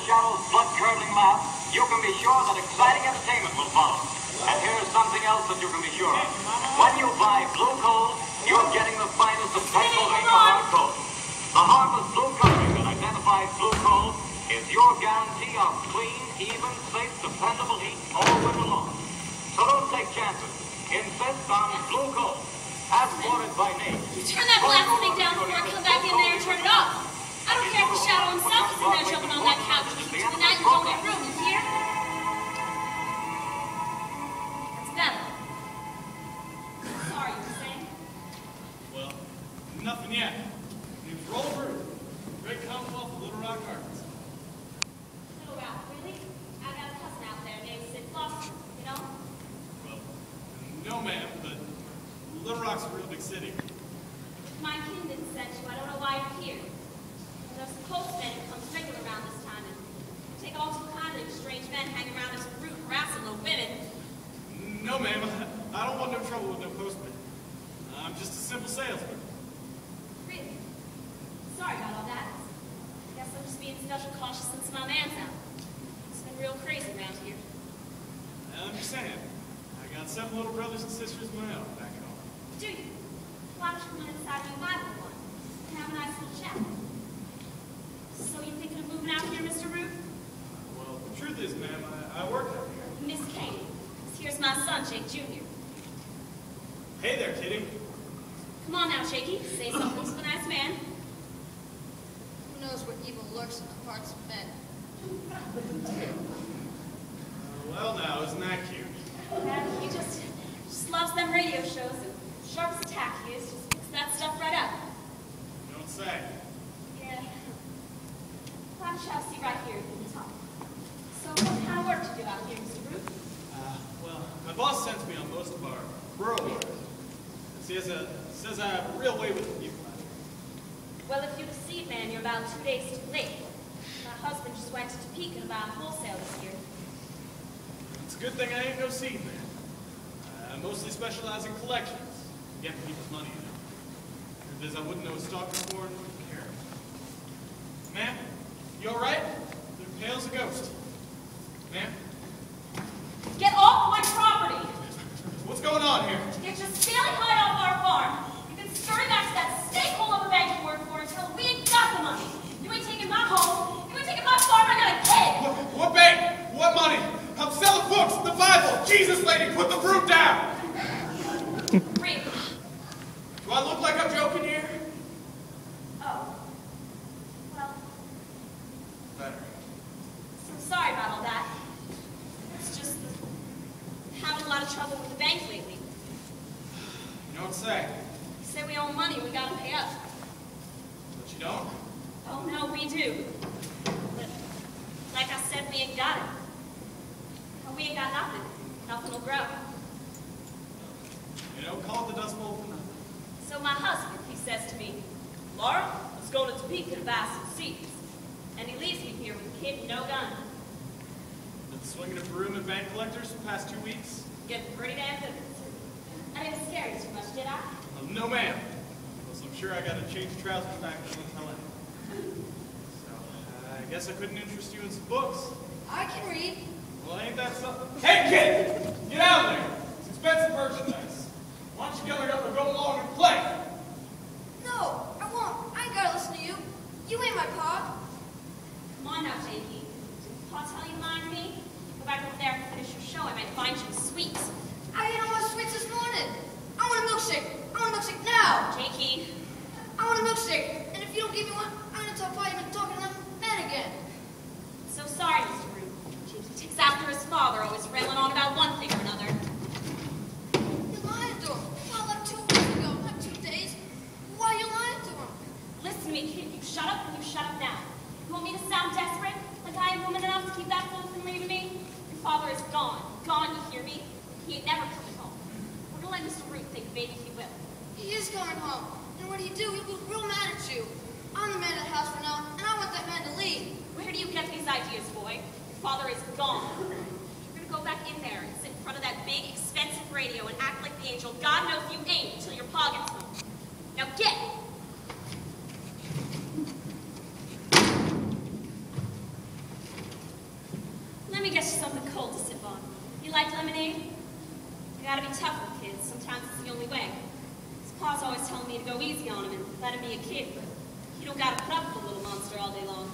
Shadow's blood-curdling laugh, you can be sure that exciting entertainment will follow. And here's something else that you can be sure of. When you buy Blue Coal, you're getting the finest of Pennsylvania hard coal. The harmless blue coloring that identifies Blue Coal is your guarantee of clean, even, safe, dependable heat all winter long. So don't take chances. Insist on Blue Coal, as ordered by name. Turn that blasted thing down before I come back in there and turn it off. I don't care if the Shadow himself is in there jumping on that couch between the night and your own room, you hear? That's better. Sorry, you were saying? Well, nothing yet. Name's Roller, Great Commonwealth of Little Rock, Arkansas. Little Rock, really? I got a cousin out there named Sid Foster, you know? Well, no ma'am, but Little Rock's a real big city. If my kin didn't send you, I don't know why you're here. There's a postman who comes regular around this time, and you take all too kindly to strange men hanging around this route harassing little women. No ma'am, I don't want no trouble with no postman. I'm just a simple salesman. Really? Sorry about all that. I guess I'm just being special cautious since my man's out. It's been real crazy around here. I'm just saying. I got 7 little brothers and sisters of my own back at home. Do you? Why don't you come inside and buy one and have a nice little chat? So you thinking of moving out here, Mr. Root? Well, the truth is, ma'am, I work out here. Miss Kane, here's my son, Jake Jr. Hey there, kitty. Come on now, Jakey. Say something to the nice man. Who knows what evil lurks in the hearts of men? Well, now, isn't that cute? Yeah, he just loves them radio shows, and sharp as a tack he is, just picks that stuff right up. You don't say. Yeah. Why don't you have a seat right here and talk? So what kind of work do you do out here, Mr. Root? Well, my boss sends me on most of our rural work. Says I have a real way with the people. Well, if you deceive, man, you're about 2 days too late. My husband just went to Topeka and bought wholesale this year. It's a good thing I ain't no seed man. I mostly specialize in collections. Getting people's money, you know. Truth is, I wouldn't know a stock before and wouldn't care. Ma'am, you alright? They're pale as a ghost. Ma'am? Get off my property! What's going on here? Get your scaly hide off our farm! You can scurry back to that stake-hole of a bank you work for until we ain't got the money! You ain't taking my home! You ain't taking my farm! I got a kid! What bank? What money? I'm selling books, the Bible! Jesus, lady, put the fruit down! Really? Do I look like I'm joking here? Oh. Well, Better. I'm sorry about all that. It's just having a lot of trouble with the bank lately. You don't say. You say we owe money, we gotta pay up. But you don't? Oh, no, we do. But, like I said, we ain't got it. And we ain't got nothing. Nothing will grow. You know, call it the Dust Bowl for nothing. So my husband, he says to me, Laura, let's go to Topeka to buy some seeds. And he leaves me here with a kid and no gun. Been swinging a broom at bank collectors for the past 2 weeks? Getting pretty damn good. I didn't scare you too much, did I? No, ma'am. Plus, I'm sure I got to change trousers back to the LA. So, I guess I couldn't interest you in some books. I can read. Well, ain't that something? Hey, kid! Get out there! It's expensive merchandise. Why don't you go along and play? No, I won't. I ain't gotta listen to you. You ain't my pa. Come on now, Jakey. Did Pa tell you to mind me? Go back over there and finish your show. I might find you sweets. I ate all my sweets this morning. I want a milkshake. I want a milkshake now. Jakey. I want a milkshake. And if you don't give me one, I'm gonna tell Pa you've been talking to them men again. So sorry, Mr. Root. Jakey takes after his father, always rambling on about one thing or another. You're lying to him. Well, like 2 weeks ago, not 2 days. Why are you lying to him? Listen to me, kid. You shut up and you shut up now. You want me to sound desperate? Like I am woman enough to keep that fool from leaving me? Your father is gone. Gone, you hear me? He ain't never coming home. We're gonna let Mr. Root think maybe he will. He is coming home. And what do? He'll be real mad at you. I'm the man of the house for now, and I want that man to leave. Where do you get these ideas, boy? Your father is gone. You're gonna go back in there and sit in front of that big, expensive radio and act like the angel God knows you ain't until your pa gets home. Now get! You like lemonade? You gotta be tough with kids. Sometimes it's the only way. His pa's always telling me to go easy on him and let him be a kid, but he don't gotta put up with a little monster all day long.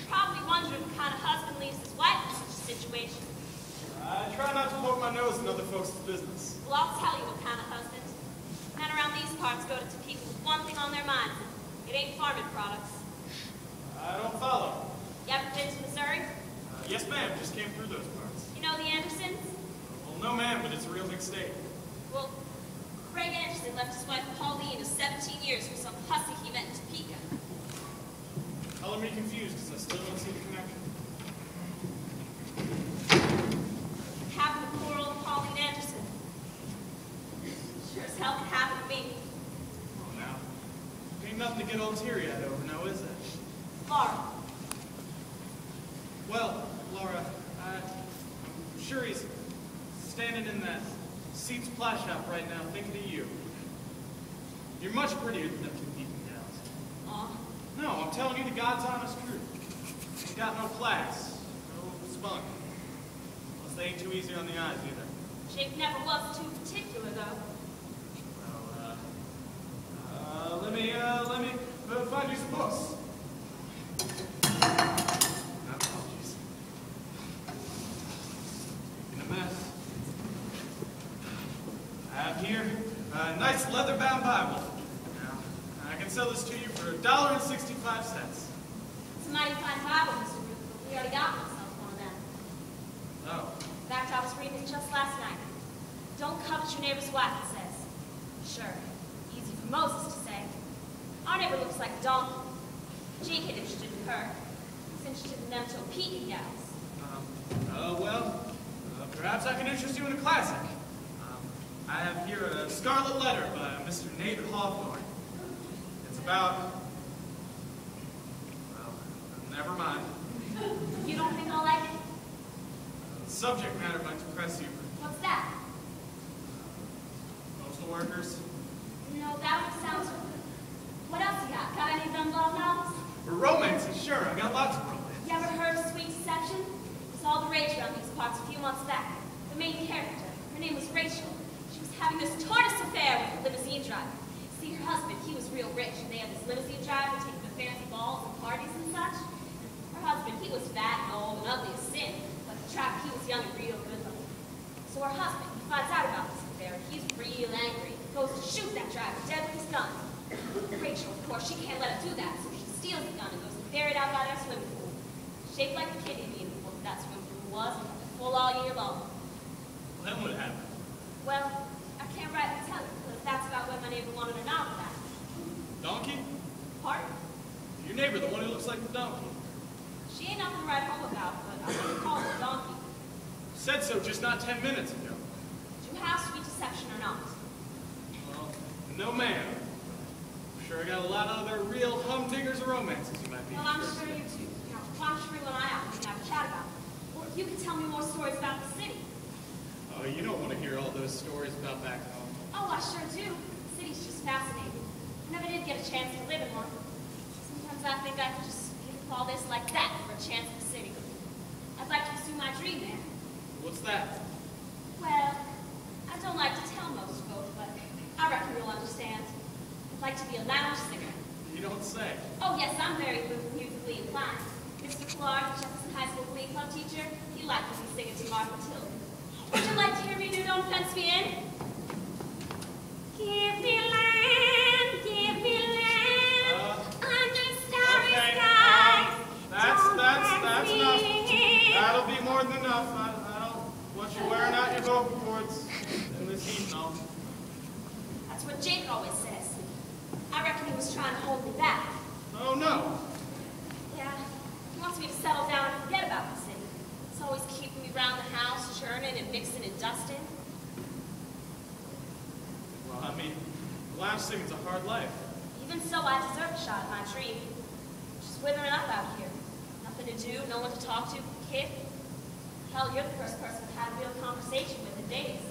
Probably wondering what kind of husband leaves his wife in such a situation. I try not to poke my nose in other folks' business. Well, I'll tell you what kind of husband. Men around these parts go to people with one thing on their minds. It ain't farming products. I don't follow. You ever been to Missouri? Yes, ma'am. Just came through those parts. You know the Andersons? Well, no, ma'am, but it's a real big state. Well, Craig Anderson left his wife Pauline of 17 years for some hussy he met in Topeka. Color me confused because I still don't see the connection. Happened to poor old Pauline Anderson. Sure as hell could happen to me. Oh, now. Ain't nothing to get all teary-eyed over now, is it? Laura. Well, Laura, I'm sure he's standing in that seat splash shop right now thinking of you. You're much prettier than them two people gals. Aw. No, I'm telling you the God's honest truth. Ain't got no class, no spunk. Plus, they ain't too easy on the eyes either. Jake never was too particular, though. Well, let me find you some books. Apologies. In a mess. I have here a nice leather-bound Bible. Now, I can sell this to you for $1.65. It's a mighty fine Bible, Mr. Ruth, but we already got myself one of them. Oh. In fact, I was reading it just last night. Don't covet your neighbor's wife, it says. Sure, easy for Moses to say. Our neighbor looks like a donkey. Jake ain't interested in her. He's interested in them Topeka gals. Perhaps I can interest you in a classic. I have here a Scarlet Letter by Mr. David Hawthorne. It's about... well, never mind. You don't think I'll like it? The subject matter might impress you. What's that? Postal workers. No, that one sounds good. What else you got? Got any of them love novels? Romances, sure. I got lots of romance. You ever heard of Sweet Deception? It was all the rage around these parts a few months back. The main character, her name was Rachel. She was having this tortoise affair with a limousine driver. See, her husband, he was real rich, and they had this limousine driver taking the fancy balls and parties and such. Her husband, he was fat and old and ugly as sin, but the driver, he was young and real good looking. So her husband, he finds out about this affair, and he's real angry. He goes to shoot that driver dead with his gun. Rachel, of course, she can't let him do that, so she steals the gun and goes to bury it out by their swimming pool. Shaped like a kidney bean, that swimming pool was, and full all year long. Well, then what happened? Well, I can't rightly tell you, because that's about when my neighbor wanted a novel at. Donkey? Pardon? Your neighbor, the one who looks like the donkey. She ain't nothing to write home about, but I wouldn't call her a donkey. You said so just not 10 minutes ago. Do you have Sweet Deception or not? Well, no ma'am. I'm sure I got a lot of other real humdiggers of romances you might be Well, I'm interested sure in. you do. Now, why don't you bring one eye out and we can have a chat about it? Or if you could tell me more stories about the city. Oh, you don't want to hear all those stories about back home. Oh, I sure do. The city's just fascinating. I never did get a chance to live in one. Sometimes I think I could just give up all this like that for a chance at the city. I'd like to pursue my dream there. What's that? Well, I don't like to tell most folk, but I reckon you'll understand. I'd like to be a lounge singer. You don't say. Oh, yes, I'm very musically inclined. Mr. Clark, the Jefferson High School glee club teacher, he liked me singing to Martha Till. Would you like to hear me do Don't Fence Me In? Give me land under starry skies. That's enough. That'll be more than enough. I don't want you wearing out your vocal cords in this heat and all. That's what Jake always says. I reckon he was trying to hold me back. Oh, no. Yeah, he wants me to settle down and forget about the city. He's always keeping me around the house, churning and mixing and dusting. Well, I mean, lounge singing's a hard life. Even so, I deserve a shot at my dream. Just withering up out here. Nothing to do, no one to talk to, kid. Hell, you're the first person I've had a real conversation with in days.